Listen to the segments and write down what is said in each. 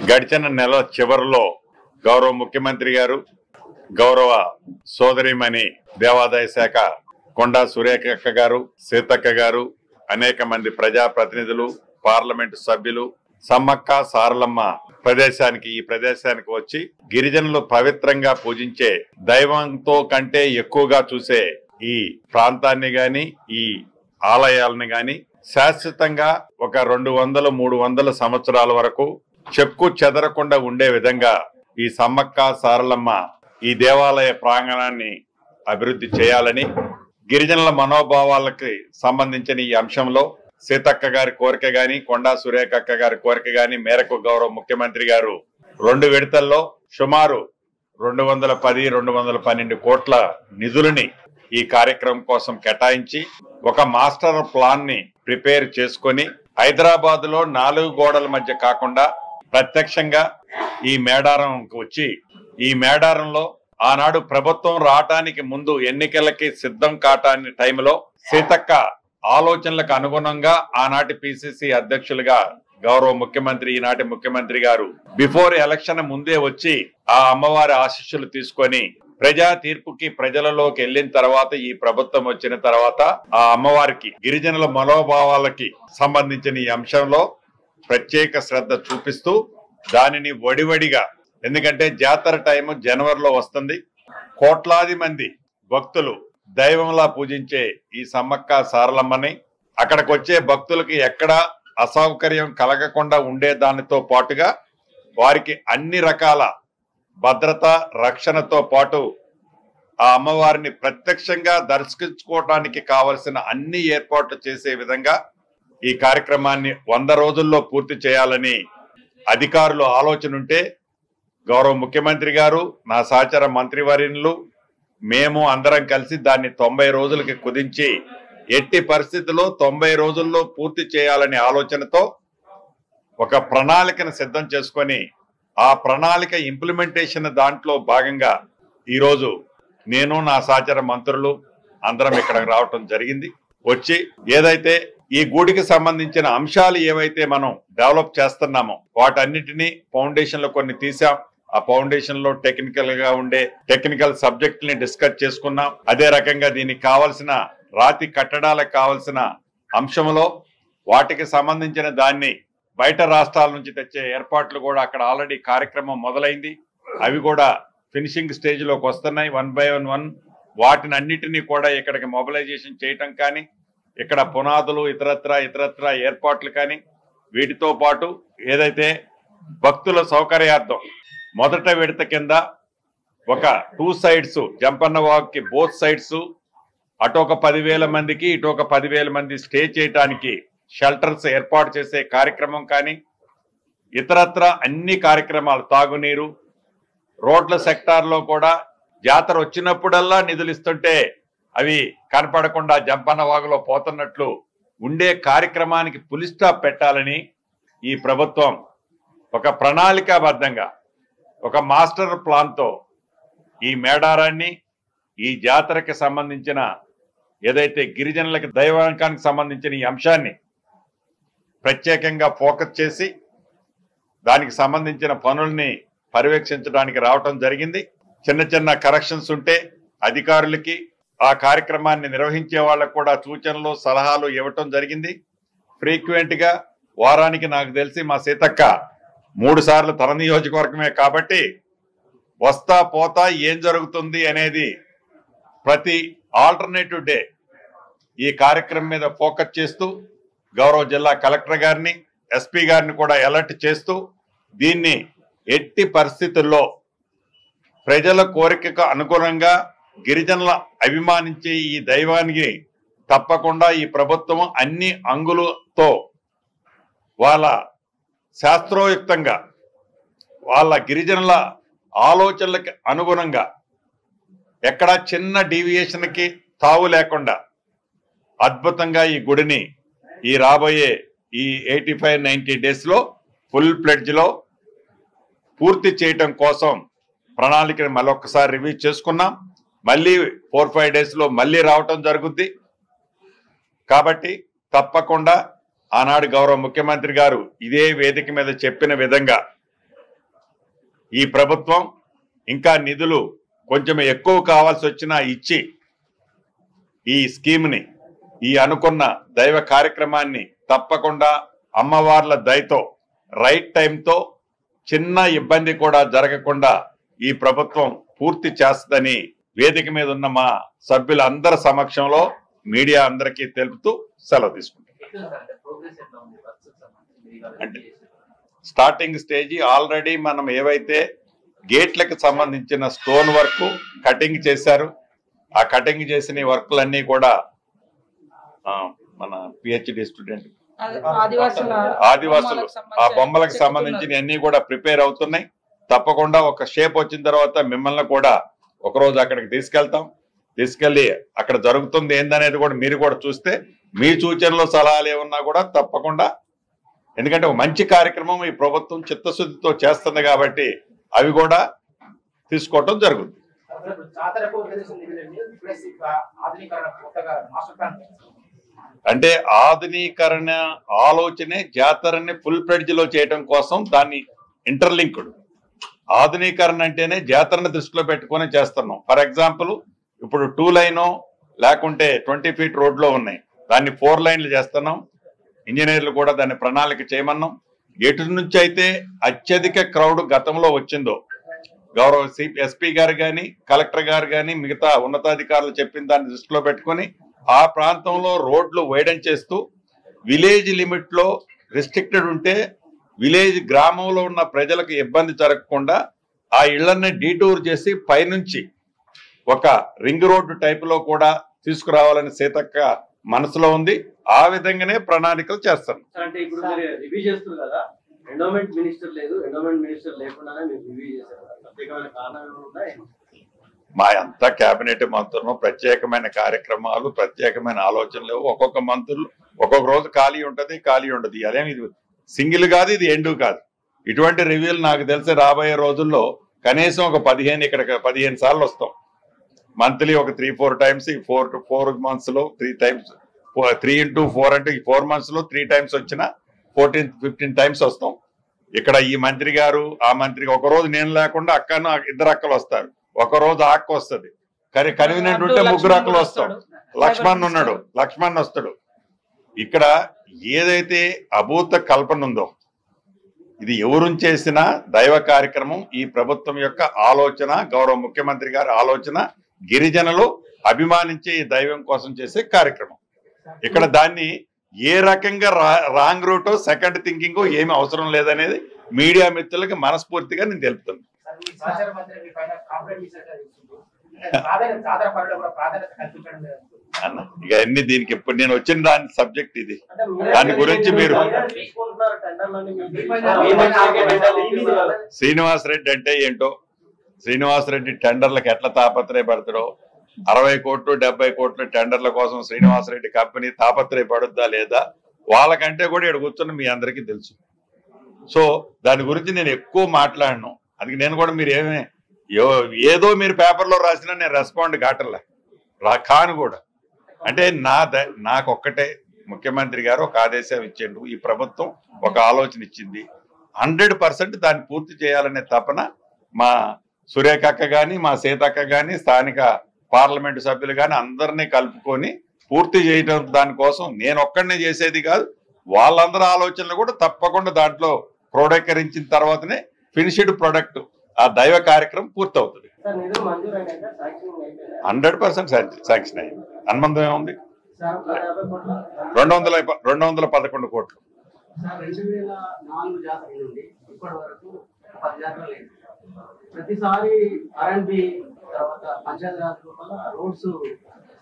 గడిచిన నెల చివరిలో గౌరవ ముఖ్యమంత్రి గారు, గౌరవ సోదరిమణి దేవాదాయ శాఖ కొండా సురేఖ గారు, సీతక్క గారు, అనేక మంది ప్రజాప్రతినిధులు, పార్లమెంటు సభ్యులు సమ్మక్క సారలమ్మ ఈ ప్రదేశానికి వచ్చి గిరిజనులు పవిత్రంగా పూజించే దైవంతో కంటే ఎక్కువగా చూసే ఈ ప్రాంతాన్ని గాని, ఈ ఆలయాలను గాని శాశ్వతంగా ఒక 200-300 సంవత్సరాల వరకు చెక్కు చెదరకుండా ఉండే విధంగా ఈ సమ్మక్క సారలమ్మ ఈ దేవాలయ ప్రాంగణాన్ని అభివృద్ధి చేయాలని, గిరిజనుల మనోభావాలకి సంబంధించిన ఈ అంశంలో సీతక్క గారి కోరిక గాని, కొండా సురేఖక్క గారి కోరిక గాని మేరకు గౌరవ ముఖ్యమంత్రి గారు 2 విడతల్లో సుమారు 210-212 కోట్ల నిధులని ఈ కార్యక్రమం కోసం కేటాయించి ఒక మాస్టర్ ప్లాన్ ని ప్రిపేర్ చేసుకొని హైదరాబాద్ లో 4 గోడల మధ్య కాకుండా ప్రత్యక్షంగా ఈ మేడారంకి వచ్చి ఈ మేడారంలో ఆనాడు ప్రభుత్వం రావటానికి ముందు ఎన్నికలకి సిద్ధం కాటాని టైంలో సీతక్క ఆలోచనలకు అనుగుణంగా ఆనాటి పిసిసి అధ్యక్షులుగా గౌరవ ముఖ్యమంత్రి, ఈనాటి ముఖ్యమంత్రి గారు బిఫోర్ ఎలక్షన్ ముందే వచ్చి ఆ అమ్మవారి ఆశీస్సులు తీసుకొని ప్రజా తీర్పుకి ప్రజలలోకి వెళ్ళిన తర్వాత, ఈ ప్రభుత్వం వచ్చిన తర్వాత ఆ అమ్మవారికి గిరిజనుల మనోభావాలకి సంబంధించిన ఈ అంశంలో ప్రత్యేక శ్రద్ధ చూపిస్తూ దానిని వడివడిగా, ఎందుకంటే జాతర టైం జనవరిలో వస్తుంది, కోట్లాది మంది భక్తులు దైవంలా పూజించే ఈ సమ్మక్క సారలమ్మని అక్కడికి వచ్చే భక్తులకి ఎక్కడా అసౌకర్యం కలగకుండా ఉండే దానితో పాటుగా వారికి అన్ని రకాల భద్రత, రక్షణతో పాటు ఆ అమ్మవారిని ప్రత్యక్షంగా దర్శించుకోవడానికి కావలసిన అన్ని ఏర్పాట్లు చేసే విధంగా ఈ కార్యక్రమాన్ని 100 రోజుల్లో పూర్తి చేయాలని అధికారులు ఆలోచన ఉంటే గౌరవ ముఖ్యమంత్రి గారు, నా సహచర మంత్రివర్యులు, మేము అందరం కలిసి దాన్ని 90 రోజులకి కుదించి ఎట్టి పరిస్థితుల్లో 90 రోజుల్లో పూర్తి చేయాలనే ఆలోచనతో ఒక ప్రణాళికను సిద్ధం చేసుకొని ఆ ప్రణాళిక ఇంప్లిమెంటేషన్ దాంట్లో భాగంగా ఈరోజు నేను, నా సహచర మంత్రులు అందరం ఇక్కడికి రావటం జరిగింది. వచ్చి ఏదైతే ఈ గుడికి సంబంధించిన అంశాలు ఏవైతే మనం డెవలప్ చేస్తున్నామో వాటన్నిటినీ ఫౌండేషన్ లో కొన్ని తీసాం. ఆ ఫౌండేషన్ లో టెక్నికల్ సబ్జెక్ట్ ని డిస్కస్ చేసుకున్నాం. అదే రకంగా దీనికి కావలసిన రాతి కట్టడాలకు కావలసిన అంశంలో వాటికి సంబంధించిన దాన్ని బయట రాష్ట్రాల నుంచి తెచ్చే ఏర్పాట్లు కూడా అక్కడ ఆల్రెడీ కార్యక్రమం మొదలైంది. అవి కూడా ఫినిషింగ్ స్టేజ్ లోకి వస్తున్నాయి. 1 by 1 వాటిని అన్నిటినీ కూడా ఇక్కడికి మొబిలైజేషన్ చేయటం కానీ, ఇక్కడ పునాదులు ఇతరత్ర ఏర్పాట్లు కానీ, వీటితో పాటు ఏదైతే భక్తుల సౌకర్యార్థం మొదట విడత కింద ఒక 2 sides జంపన్న వాక్కి బోత్ సైడ్స్ అటు ఒక 10,000 మందికి, ఇటు ఒక 10,000 మంది స్టే చేయడానికి షెల్టర్స్ ఏర్పాటు చేసే కార్యక్రమం కానీ, ఇతరత్ర అన్ని కార్యక్రమాలు, తాగునీరు, రోడ్ల సెక్టార్లో కూడా జాతర వచ్చినప్పుడల్లా నిధులు ఇస్తుంటే అవి కనపడకుండా జంపన్న వాగులో పోతున్నట్లు ఉండే కార్యక్రమానికి పులి స్టాప్ పెట్టాలని ఈ ప్రభుత్వం ఒక ప్రణాళికాబద్ధంగా ఒక మాస్టర్ ప్లాన్తో ఈ మేడారాన్ని, ఈ జాతరకి సంబంధించిన ఏదైతే గిరిజనులకి దైవాంకానికి సంబంధించిన ఈ అంశాన్ని ప్రత్యేకంగా ఫోకస్ చేసి దానికి సంబంధించిన పనుల్ని పర్యవేక్షించడానికి రావటం జరిగింది. చిన్న కరెక్షన్స్ ఉంటే అధికారులకి, ఆ కార్యక్రమాన్ని నిర్వహించే వాళ్ళకు కూడా సూచనలు, సలహాలు ఇవ్వటం జరిగింది. ఫ్రీక్వెంట్ గా వారానికి నాకు తెలిసి మా సీతక్క 3 సార్లు తన నియోజకవర్గమే కాబట్టి వస్తా పోతా ఏం జరుగుతుంది అనేది ప్రతి ఆల్టర్నేటివ్ డే ఈ కార్యక్రమం మీద ఫోకస్ చేస్తూ గౌరవ జిల్లా కలెక్టర్ గారిని, ఎస్పీ గారిని కూడా అలర్ట్ చేస్తూ దీన్ని ఎట్టి పరిస్థితుల్లో ప్రజల కోరికకు అనుగుణంగా గిరిజనుల అభిమానించే ఈ దైవానికి తప్పకుండా ఈ ప్రభుత్వం అన్ని అంగులతో వాళ్ళ శాస్త్రోయుక్తంగా వాళ్ళ గిరిజనుల ఆలోచనలకు అనుగుణంగా ఎక్కడా చిన్న డీవియేషన్కి తావు లేకుండా అద్భుతంగా ఈ గుడిని ఈ రాబోయే ఈ 85-90 days లో ఫుల్ ప్లెడ్జ్ లో పూర్తి చేయటం కోసం ప్రణాళికను మళ్ళొక్కసారి రివ్యూ చేసుకున్నాం. మళ్ళీ 4-5 days లో మళ్ళీ రావటం జరుగుద్ది. కాబట్టి తప్పకుండా ఆనాడు గౌరవ ముఖ్యమంత్రి గారు ఇదే వేదిక మీద చెప్పిన విధంగా ఈ ప్రభుత్వం ఇంకా నిధులు కొంచెం ఎక్కువ కావాల్సి వచ్చినా ఇచ్చి ఈ స్కీమ్ని, ఈ అనుకున్న దైవ కార్యక్రమాన్ని తప్పకుండా అమ్మవార్ల దయతో రైట్ టైంతో చిన్న ఇబ్బంది కూడా జరగకుండా ఈ ప్రభుత్వం పూర్తి చేస్తుందని వేదిక మీద ఉన్న మా సభ్యులందరి సమక్షంలో మీడియా అందరికీ తెలుపుతూ సెలవు తీసుకుంటున్నాం. అంటే స్టార్టింగ్ స్టేజీ ఆల్రెడీ మనం ఏవైతే గేట్లకు సంబంధించిన స్టోన్ వర్క్ కటింగ్ చేశారు, ఆ కటింగ్ చేసిన వర్క్లన్నీ కూడా మన పిహెచ్డి స్టూడెంట్ ఆదివాసులు ఆ బొమ్మలకు సంబంధించిన అన్ని కూడా ప్రిపేర్ అవుతున్నాయి. తప్పకుండా ఒక షేప్ వచ్చిన తర్వాత మిమ్మల్ని కూడా ఒకరోజు అక్కడికి తీసుకెళ్లి అక్కడ జరుగుతుంది ఏందనేది కూడా మీరు కూడా చూస్తే మీ సూచనలు సలహాలు ఏమన్నా కూడా తప్పకుండా, ఎందుకంటే ఒక మంచి కార్యక్రమం ఈ ప్రభుత్వం చిత్తశుద్ధితో చేస్తుంది కాబట్టి అవి కూడా తీసుకోవటం జరుగుతుంది. అంటే ఆధునీకరణ ఆలోచనే జాతరని ఫుల్ ఫ్లెడ్జ్ లో చేయడం కోసం దాన్ని ఇంటర్లింక్డ్. ఆధునీకరణ అంటేనే జాతరని దృష్టిలో పెట్టుకొని చేస్తున్నాం. ఫర్ ఎగ్జాంపుల్ ఇప్పుడు 2 లైన్ లేకుంటే 20 ఫీట్ రోడ్లో ఉన్నాయి, దాన్ని 4 లైన్లు చేస్తున్నాం. ఇంజనీర్లు కూడా దాన్ని ప్రణాళిక చేయమన్నాం. ఎటు నుంచి అయితే అత్యధిక క్రౌడ్ గతంలో వచ్చిందో గౌరవ ఎస్పీ గారు కానీ కలెక్టర్ గారు కానీ మిగతా ఉన్నతాధికారులు చెప్పిన దాన్ని దృష్టిలో పెట్టుకొని ఆ ప్రాంతంలో రోడ్లు వైడన్ చేస్తూ విలేజ్ లిమిట్ లో రిస్ట్రిక్టెడ్ ఉంటే విలేజ్ గ్రామంలో ఉన్న ప్రజలకు ఇబ్బంది జరగకుండా ఆ ఇళ్లన్నీ డీటూర్ చేసి పైనుంచి ఒక రింగ్ రోడ్డు టైప్ లో కూడా తీసుకురావాలని సీతక్క మనసులో ఉంది. ఆ విధంగానే ప్రణాళికలు చేస్తాం. అంటే ఇప్పుడు మీరు రివ్యూ చేస్తున్నారు కదా, ఎండోమెంట్ మినిస్టర్ లేదు, ఎండోమెంట్ మినిస్టర్ లేకుండానే మీరు రివ్యూ చేశారు. ప్రత్యేకమైన కారణాలు ఉన్నాయి. మా అంతా కేబినెట్ మంత్రులు ప్రత్యేకమైన కార్యక్రమాలు, ప్రత్యేకమైన ఆలోచనలు. ఒక్కొక్క మంత్రులు ఒక్కొక్క రోజు ఖాళీ ఉండదు. అదేమి ఇది సింగిల్ కాదు, ఇది ఎండు కాదు. ఇటువంటి రివ్యూలు నాకు తెలిసి రాబోయే రోజుల్లో కనీసం ఒక 15 సార్లు వస్తాం. మంత్లీ ఒక 3-4 టైమ్స్, 4 months లో 3 times, 3 into 4 అంటే 4 months లో 3 times వచ్చినా 14-15 times వస్తాం. ఇక్కడ ఈ మంత్రి గారు ఆ మంత్రి, ఒకరోజు నేను లేకుండా అక్కను 2 అక్కలు వస్తారు, ఒకరోజు ఆ అక్క వస్తుంది. కానీ కన్వీనియంట్ ఉంటే 3 అక్కలు వస్తాం. లక్ష్మణ్ వస్తాడు. ఇక్కడ ఏదైతే అభూత కల్పన ఉందో ఇది ఎవరు చేసిన దైవ కార్యక్రమం, ఈ ప్రభుత్వం యొక్క ఆలోచన, గౌరవ ముఖ్యమంత్రి గారి ఆలోచన, గిరిజనులు అభిమానించే ఈ దైవం కోసం చేసే కార్యక్రమం. ఇక్కడ దాన్ని ఏ రకంగా రాంగ్ రూటో సెకండ్ థింకింగ్ ఏమి అవసరం లేదనేది మీడియా మిత్రులకి మనస్ఫూర్తిగా నేను తెలుపుతున్నాను. అన్న ఇక అన్ని దీనికి ఇప్పుడు నేను వచ్చిన దాని సబ్జెక్ట్ ఇది, దాని గురించి మీరు శ్రీనివాసరెడ్డి అంటే ఏంటో, శ్రీనివాసరెడ్డి టెండర్లకు ఎట్లా తాపత్రయపడతాడో, 60 కోట్లు 70 కోట్ల టెండర్ల కోసం శ్రీనివాసరెడ్డి కంపెనీ తాపత్రయపడుద్దా లేదా వాళ్ళకంటే కూడా ఇక్కడ కూర్చొని మీ అందరికీ తెలుసు. సో దాని గురించి నేను ఎక్కువ మాట్లాడను. అందుకే నేను కూడా మీరు ఏదో మీరు పేపర్లో రాసినా నేను రెస్పాండ్ కాను కూడా. అంటే నాకొక్కటే ముఖ్యమంత్రి గారు ఒక ఆదేశం ఇచ్చిండు, ఈ ప్రభుత్వం ఒక ఆలోచన ఇచ్చింది, 100% దాన్ని పూర్తి చేయాలనే తపన మా సురేఖక్క కానీ మా సీతక్క కానీ స్థానిక పార్లమెంటు సభ్యులు కానీ అందరినీ కలుపుకొని పూర్తి చేయడం. దానికోసం నేను ఒక్కడనే చేసేది కాదు, వాళ్ళందరి ఆలోచనలు కూడా తప్పకుండా దాంట్లో క్రోడీకరించిన తర్వాతనే ఫినిష్డ్ ప్రొడక్ట్ ఆ దైవ కార్యక్రమం పూర్తవుతుంది. 100% శాంక్షన్ అయింది. అనుబంధం ఏముంది? 211 కోట్లు. 2004 జాతర నుండి ఇప్పటి వరకు 10 జాతరలు లేదు. ప్రతిసారి R&B తర్వాత పంచాయతీరాజ్ రూపంలో రోడ్స్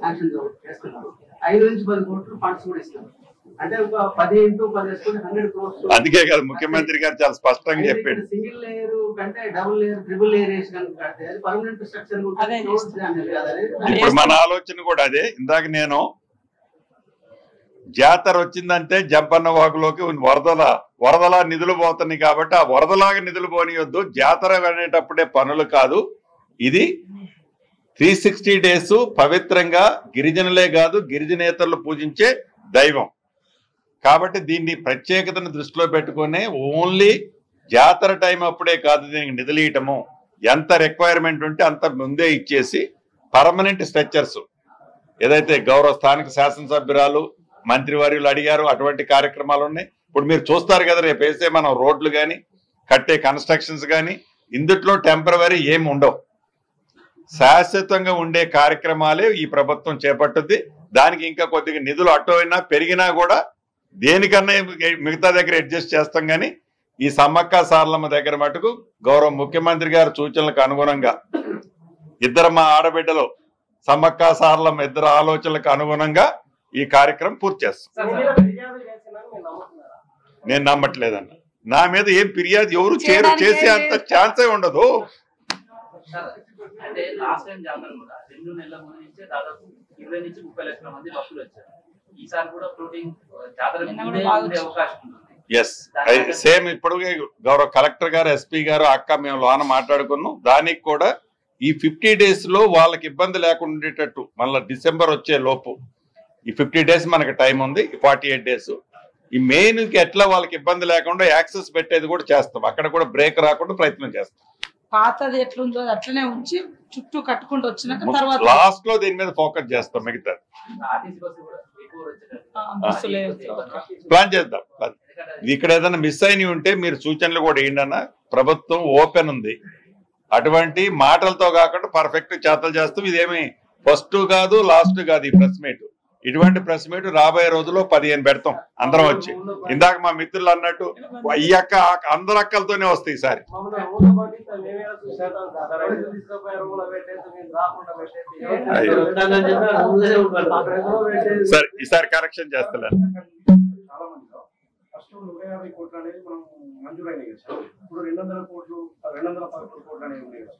శాంక్షన్ చేస్తున్నారు. 5 నుంచి 10 కోట్లు ఫండ్స్ కూడా ఇస్తున్నారు. అంటే ఒక 10 into 10 వేసుకుంటే 100 crores. అందుకే కదా ముఖ్యమంత్రి గారు చాలా స్పష్టంగా చెప్పాడు, సింగిల్ లేయర్ కంటే డబుల్ లేయర్, ట్రిపుల్ లేయర్ వేసి కనుక పర్మనెంట్ స్ట్రక్చర్. ఇప్పుడు మన ఆలోచన కూడా అదే. ఇందాక నేను జాతర వచ్చిందంటే జంపన్న వాగులోకి వరదలా నిధులు పోతున్నాయి కాబట్టి ఆ వరదలాగా నిధులు పోనీయొద్దు. జాతర అనేటప్పుడే పనులు కాదు, ఇది 360 days పవిత్రంగా గిరిజనులే కాదు గిరిజనేతరులు పూజించే దైవం కాబట్టి దీన్ని ప్రత్యేకతను దృష్టిలో పెట్టుకునే ఓన్లీ జాతర టైం అప్పుడే కాదు దీనికి నిధులు ఇయటము, ఎంత రిక్వైర్మెంట్ ఉంటే అంత ముందే ఇచ్చేసి పర్మనెంట్ స్ట్రక్చర్స్ ఏదైతే గౌరవ స్థానిక శాసనసభ్యురాలు మంత్రివర్యులు అడిగారు అటువంటి కార్యక్రమాలు ఉన్నాయి. ఇప్పుడు మీరు చూస్తారు కదా రేపు వేసే మనం రోడ్లు కానీ కట్టే కన్స్ట్రక్షన్స్ కానీ ఇందుట్లో టెంపరవరీ ఏమి ఉండవు, శాశ్వతంగా ఉండే కార్యక్రమాలే ఈ ప్రభుత్వం చేపట్టుద్ది. దానికి ఇంకా కొద్దిగా నిధులు అటు అయినా పెరిగినా కూడా దేనికన్నా మిగతా దగ్గర అడ్జస్ట్ చేస్తాం. కానీ ఈ సమ్మక్క సారలమ్మ దగ్గర మటుకు గౌరవ ముఖ్యమంత్రి గారి సూచనలకు అనుగుణంగా ఇద్దరు మా ఆడబిడ్డలు సమ్మక్క సారలమ్మ ఇద్దరు ఆలోచనలకు అనుగుణంగా ఈ కార్యక్రమం పూర్తి చేస్తాం. నేను నమ్మట్లేదన్న, నా మీద ఏం ఫిర్యాదు ఎవరు చేసే అంత ఛాన్సే ఉండదు. అంటే లాస్ట్ టైం జాతర కూడా 2 నెలల ముందు నుంచే దాదాపు 20 నుంచి 30 లక్షల మంది భక్తులు వచ్చారు. ఈసారి కూడా ఫ్లోటింగ్ జాతర ఉండే అవకాశం ఉంటుంది. ఎస్ సేమ్ ఇప్పుడు గౌరవ కలెక్టర్ గారు ఎస్పీ గారు అక్క మేము లోన మాట్లాడుకున్నాం. దానికి కూడా ఈ 50 days లో వాళ్ళకి ఇబ్బంది లేకుండా ఉండేటట్టు మళ్ళీ డిసెంబర్ వచ్చే లోపు ఈ 50 days మనకి టైం ఉంది, 48 days ఈ మెయిన్ కి ఎట్లా వాళ్ళకి ఇబ్బంది లేకుండా యాక్సెస్ పెట్టేది కూడా చేస్తాం. అక్కడ కూడా బ్రేక్ రాకుండా ప్రయత్నం చేస్తాం. పాతది ఎట్లుందో అట్లనే ఉంచి చుట్టూ కట్టుకుంటూ వచ్చినాక తర్వాత లాస్ట్ లో దీని మీద ఫోకస్ చేస్తాం. మిగతా ప్లాన్ చేద్దాం. ఇక్కడ ఏదైనా మిస్ అయినవి ఉంటే మీరు సూచనలు కూడా ఏంటన్నా, ప్రభుత్వం ఓపెన్ ఉంది. అటువంటి మాటలతో కాకుండా పర్ఫెక్ట్ చేతలు చేస్తాం. ఇదేమి ఫస్ట్ కాదు లాస్ట్ కాదు ఈ ప్రెస్ మీట్. ఇటువంటి ప్రెస్ మీట్ రాబోయే రోజుల్లో 15 పెడతాం అందరం వచ్చి. ఇందాక మా మిత్రులు అన్నట్టు ఈ అక్క అందరు అక్కలతోనే వస్తాయి ఈసారి. సరే ఈసారి కరెక్షన్ చేస్తలేను. ఫస్ట్ 150 కోట్లు అనేది మనం మంజూరైనాయి కదా, ఇప్పుడు 200 కోట్లు 211 కోట్లు అనేవి ఉన్నాయి కదా,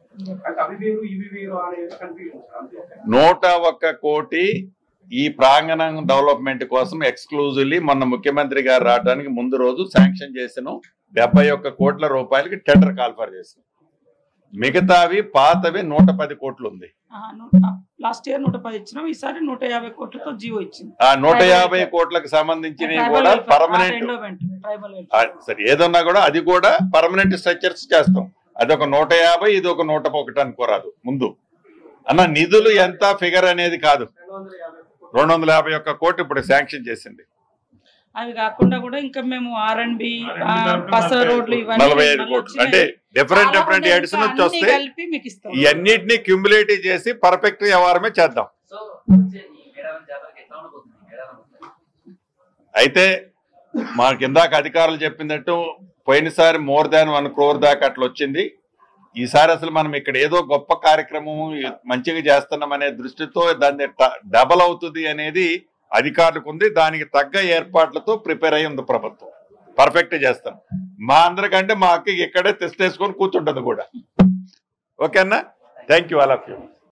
అంటే అవి వేరు ఇవి వేరు అనేది కన్ఫ్యూజన్. 101 కోటి ఈ ప్రాంగణం డెవలప్మెంట్ కోసం ఎక్స్క్లూజివ్లీ మొన్న ముఖ్యమంత్రి గారు రావడానికి ముందు రోజు శాంక్షన్ చేసిన 71 కోట్ల రూపాయలకి టెండర్ కాల్ఫర్ చేసాం. మిగతావి పాతవి 110 కోట్లు ఉంది. లాస్ట్ ఇయర్ 110 ఇచ్చినాం, ఈసారి 150 కోట్లతో జీవో ఇచ్చింది. ఆ 150 కోట్లకు సంబంధించినవి కూడా పర్మనెంట్ సరే ఏదన్నా కూడా అది కూడా పర్మనెంట్ స్ట్రక్చర్స్ చేస్తాం. అదొక 150 ఇది ఒక 101 అనుకోరాదు ముందు అన్న. నిధులు ఎంత ఫిగర్ అనేది కాదు, 251 కోట్లు ఇప్పుడు శాంక్షన్ చేసింది. అవి కాకుండా కూడా ఇంకా మేము R&B పసర రోడ్లు 45 కోట్లు అంటే డిఫరెంట్ ఎడిస్ నుంచి వస్తే ఇవన్నిటినీ క్యూములేటివ్ చేసి పర్ఫెక్ట్ వ్యవహారమే చేద్దాం. అయితే మాకు ఇందాక అధికారులు చెప్పినట్టు పోయినసారి మోర్ దాన్ 1 crore దాకా అట్లా వచ్చింది. ఈసారి అసలు మనం ఇక్కడ ఏదో గొప్ప కార్యక్రమం మంచిగా చేస్తున్నాం అనే దృష్టితో దాన్ని డబల్ అవుతుంది అనేది అధికారులకు ఉంది. దానికి తగ్గ ఏర్పాట్లతో ప్రిపేర్ అయ్యి ఉంది ప్రభుత్వం. పర్ఫెక్ట్ చేస్తాం. మా అందరికంటే మా అక్కకి ఇక్కడే టెస్ట్ వేసుకొని కూర్చుంటుంది కూడా. ఓకేనా? Thank you all of you.